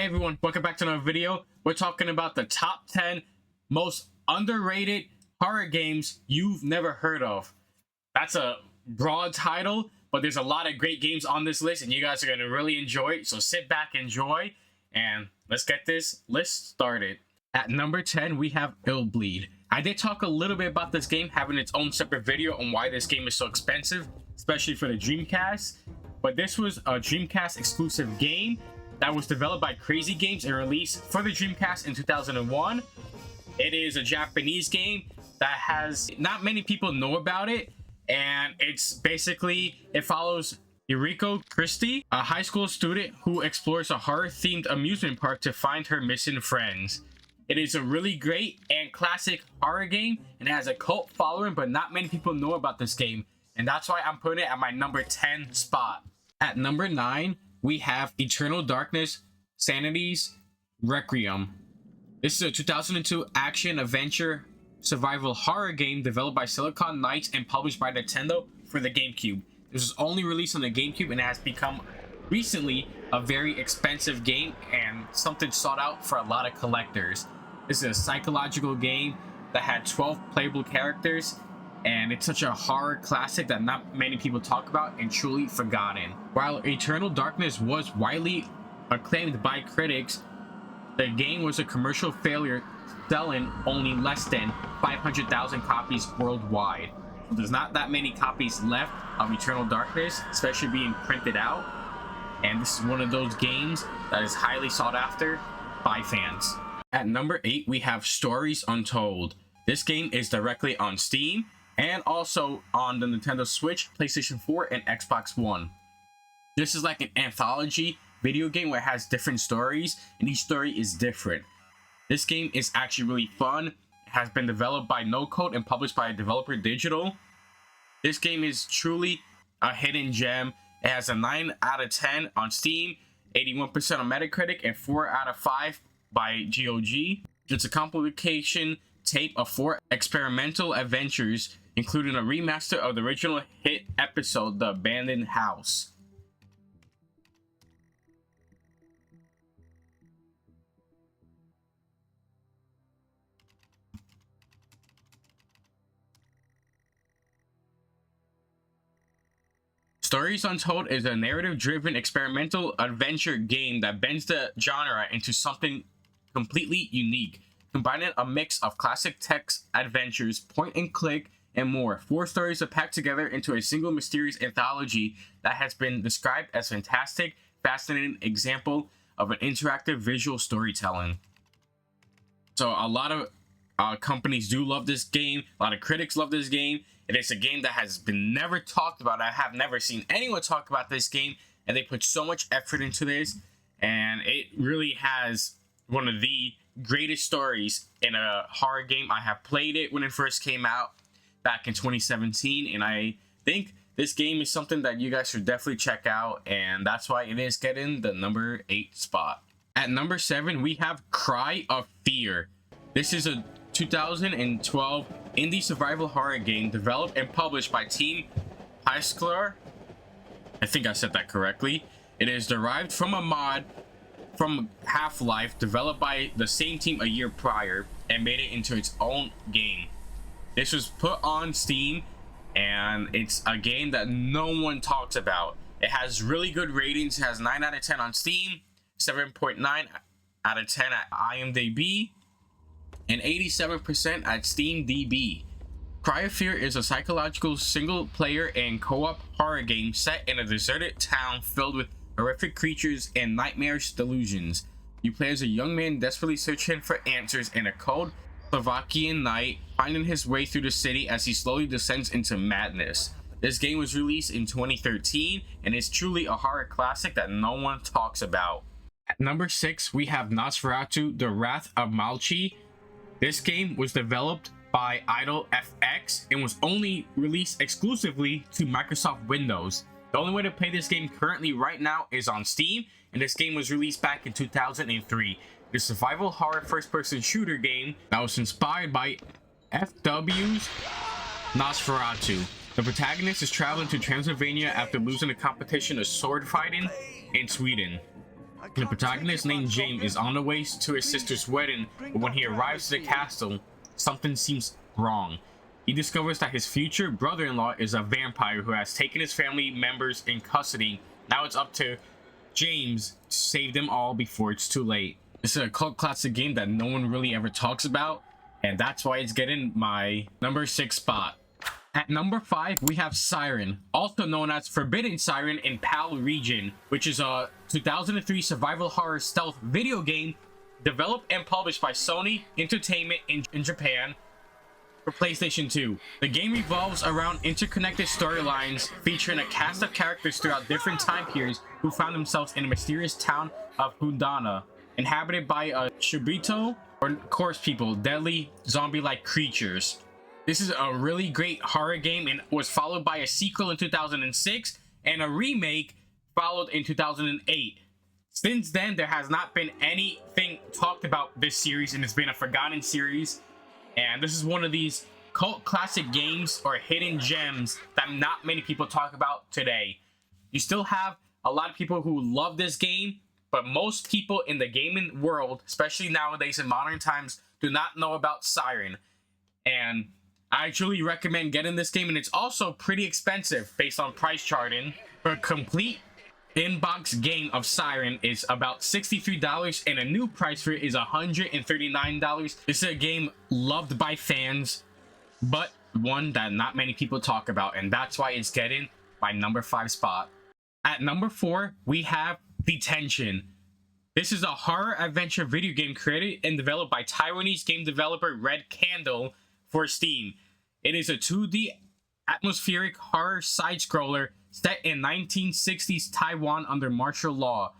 Hey everyone, welcome back to another video. We're talking about the top 10 most underrated horror games you've never heard of. That's a broad title, but there's a lot of great games on this list and you guys are going to really enjoy it. So sit back, enjoy, and let's get this list started. At number 10, we have Illbleed. I did talk a little bit about this game having its own separate video on why this game is so expensive, especially for the Dreamcast. But this was a Dreamcast exclusive game that was developed by Crazy Games and released for the Dreamcast in 2001. It is a Japanese game that has not many people know about it, and it's basically, it follows Yuriko Christie, a high school student who explores a horror-themed amusement park to find her missing friends. It is a really great and classic horror game, and it has a cult following, but not many people know about this game, and that's why I'm putting it at my number 10 spot. At number 9, we have Eternal Darkness Sanity's Requiem. This is a 2002 action adventure survival horror game developed by Silicon Knights and published by Nintendo for the GameCube. This was only released on the GameCube and it has become recently a very expensive game and something sought out for a lot of collectors. This is a psychological game that had 12 playable characters, and it's such a horror classic that not many people talk about and truly forgotten. While Eternal Darkness was widely acclaimed by critics, the game was a commercial failure, selling only less than 500,000 copies worldwide. There's not that many copies left of Eternal Darkness, especially being printed out, and this is one of those games that is highly sought after by fans. At number 8, we have Stories Untold. This game is directly on Steam and also on the Nintendo Switch, PlayStation 4, and Xbox One. This is like an anthology video game where it has different stories, and each story is different. This game is actually really fun. It has been developed by No Code and published by Developer Digital. This game is truly a hidden gem. It has a 9 out of 10 on Steam, 81% on Metacritic, and 4 out of 5 by GOG. It's a compilation tape of 4 experimental adventures, including a remaster of the original hit episode, The Abandoned House. Stories Untold is a narrative-driven experimental adventure game that bends the genre into something completely unique, combining a mix of classic text adventures, point-and-click, and more. 4 stories are packed together into a single mysterious anthology that has been described as a fantastic, fascinating example of an interactive visual storytelling. So a lot of companies do love this game. A lot of critics love this game. It is a game that has been never talked about. I have never seen anyone talk about this game, and they put so much effort into this, and it really has one of the greatest stories in a horror game. I have played it when it first came out back in 2017, and I think this game is something that you guys should definitely check out, and that's why it is getting the number 8 spot. At number 7, we have Cry of Fear. This is a 2012 indie survival horror game developed and published by Team Hysklar. I think I said that correctly. It is derived from a mod from Half-Life developed by the same team a year prior and made it into its own game. This was put on Steam, and it's a game that no one talks about. It has really good ratings. It has 9 out of 10 on Steam, 7.9 out of 10 at IMDb, and 87% at SteamDB. Cry of Fear is a psychological single-player and co-op horror game set in a deserted town filled with horrific creatures and nightmarish delusions. You play as a young man desperately searching for answers in a cold Slovakian night, finding his way through the city as he slowly descends into madness. This game was released in 2013 and is truly a horror classic that no one talks about. At number 6, we have Nosferatu: The Wrath of Malchi. This game was developed by Idle FX and was only released exclusively to Microsoft Windows. The only way to play this game currently right now is on Steam, and this game was released back in 2003. The survival horror first-person shooter game that was inspired by FW's Nosferatu. The protagonist is traveling to Transylvania after losing a competition of sword fighting in Sweden. The protagonist named James is on the way to his sister's wedding, but when he arrives to the castle, something seems wrong. He discovers that his future brother-in-law is a vampire who has taken his family members in custody. Now it's up to James to save them all before it's too late. This is a cult classic game that no one really ever talks about, and that's why it's getting my number 6 spot. At number 5, we have Siren, also known as Forbidden Siren in PAL region, which is a 2003 survival horror stealth video game developed and published by Sony Entertainment in Japan for PlayStation 2. The game revolves around interconnected storylines featuring a cast of characters throughout different time periods who found themselves in a mysterious town of Hundana, inhabited by a Shibito, or corpse people, deadly zombie-like creatures. This is a really great horror game and was followed by a sequel in 2006 and a remake followed in 2008. Since then, there has not been anything talked about this series, and it's been a forgotten series. And this is one of these cult classic games or hidden gems that not many people talk about today. You still have a lot of people who love this game, but most people in the gaming world, especially nowadays in modern times, do not know about Siren. And I truly recommend getting this game, and it's also pretty expensive based on price charting. For a complete in-box game of Siren is about $63, and a new price for it is $139. This is a game loved by fans, but one that not many people talk about, and that's why it's getting my number 5 spot. At number 4, we have Detention. This is a horror adventure video game created and developed by Taiwanese game developer Red Candle for Steam. It is a 2D atmospheric horror side-scroller set in 1960s Taiwan under martial law.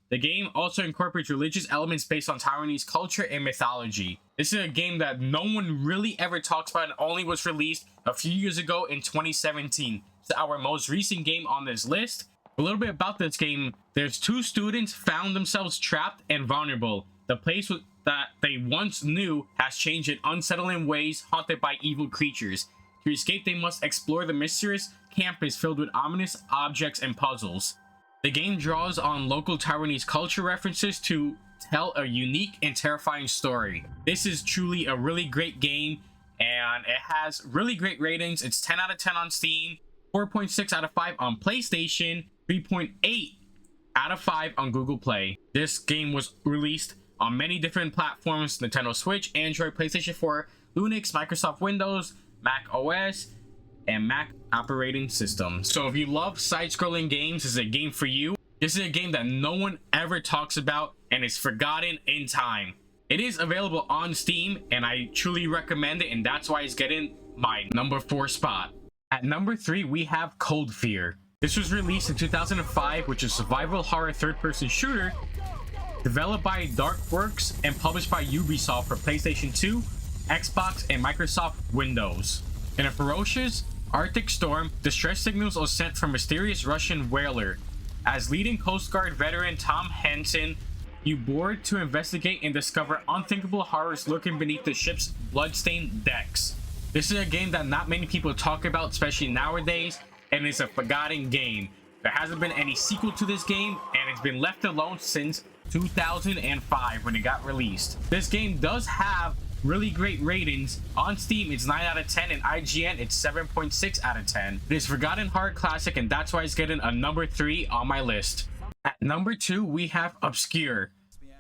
The game also incorporates religious elements based on Taiwanese culture and mythology. This is a game that no one really ever talks about and only was released a few years ago in 2017. It's our most recent game on this list. A little bit about this game: there's 2 students found themselves trapped and vulnerable. The place that they once knew has changed in unsettling ways, haunted by evil creatures. To escape, they must explore the mysterious campus filled with ominous objects and puzzles. The game draws on local Taiwanese culture references to tell a unique and terrifying story. This is truly a really great game, and it has really great ratings. It's 10 out of 10 on Steam, 4.6 out of 5 on PlayStation, 3.8 out of 5 on Google Play. This game was released on many different platforms: Nintendo Switch, Android, PlayStation 4, Linux, Microsoft Windows, Mac OS, and Mac operating system. So if you love side-scrolling games, this is a game for you. This is a game that no one ever talks about and is forgotten in time. It is available on Steam, and I truly recommend it, and that's why it's getting my number 4 spot. At number 3, we have Cold Fear. This was released in 2005, which is a survival horror third-person shooter developed by Darkworks and published by Ubisoft for PlayStation 2, Xbox, and Microsoft Windows. In a ferocious Arctic storm, distress signals are sent from a mysterious Russian whaler. As leading Coast Guard veteran Tom Hansen, you board to investigate and discover unthinkable horrors lurking beneath the ship's bloodstained decks. This is a game that not many people talk about, especially nowadays, and it's a forgotten game. There hasn't been any sequel to this game, and it's been left alone since 2005 when it got released. This game does have really great ratings. On Steam, it's 9 out of 10, and IGN, it's 7.6 out of 10. It is forgotten horror classic, and that's why it's getting a number 3 on my list. At number 2, we have Obscure.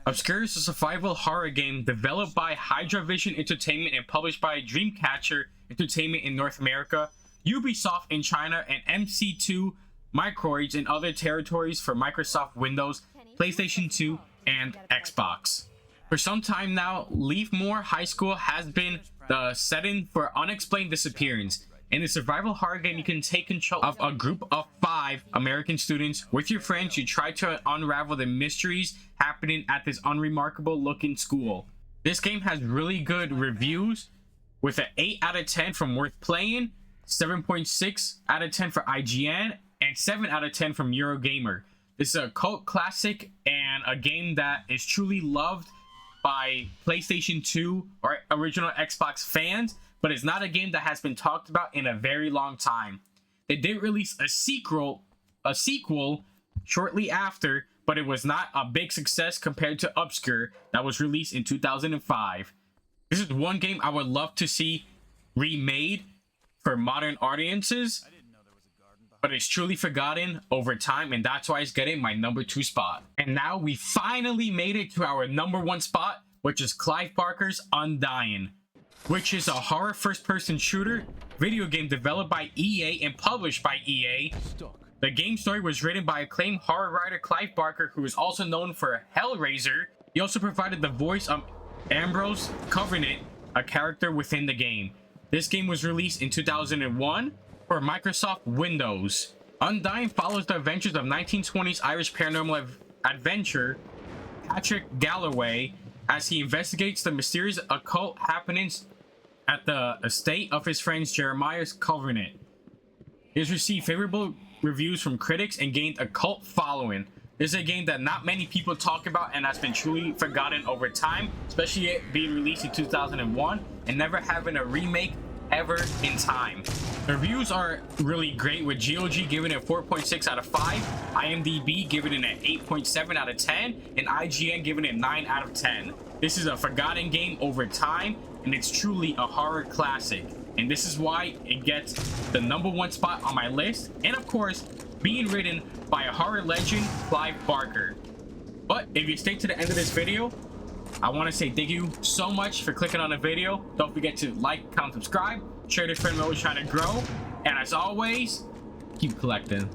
Obscure is a survival horror game developed by Hydra-Vision Entertainment and published by Dreamcatcher Entertainment in North America, Ubisoft in China, and MC2 Microids in other territories for Microsoft Windows, PlayStation 2, and Xbox. For some time now, Leafmore High School has been the setting for unexplained disappearance. In the survival horror game, you can take control of a group of 5 American students. With your friends, you try to unravel the mysteries happening at this unremarkable looking school. This game has really good reviews with an 8 out of 10 from Worth Playing, 7.6 out of 10 for IGN, and 7 out of 10 from Eurogamer. This is a cult classic and a game that is truly loved by PlayStation 2 or original Xbox fans, but it's not a game that has been talked about in a very long time. They did release a sequel shortly after, but it was not a big success compared to Obscure that was released in 2005. This is one game I would love to see remade for modern audiences, but it's truly forgotten over time, and that's why it's getting my number 2 spot. And now we finally made it to our number 1 spot, which is Clive Barker's Undying, which is a horror first-person shooter video game developed by EA and published by EA. The game story was written by acclaimed horror writer Clive Barker, who is also known for Hellraiser. He also provided the voice of Ambrose Covenant, a character within the game. This game was released in 2001 for Microsoft Windows. Undying follows the adventures of 1920s Irish paranormal adventurer Patrick Galloway as he investigates the mysterious occult happenings at the estate of his friend Jeremiah's Covenant. It has received favorable reviews from critics and gained a cult following. This is a game that not many people talk about and has been truly forgotten over time, especially it being released in 2001 and never having a remake ever in time. The reviews are really great, with GOG giving it 4.6 out of 5, IMDb giving it an 8.7 out of 10, and IGN giving it 9 out of 10. This is a forgotten game over time, and it's truly a horror classic. And this is why it gets the number 1 spot on my list, and of course, being written by a horror legend, Clive Barker. But if you stay to the end of this video, I want to say thank you so much for clicking on the video. Don't forget to like, comment, subscribe, share this friend. We're always trying to grow. And as always, keep collecting.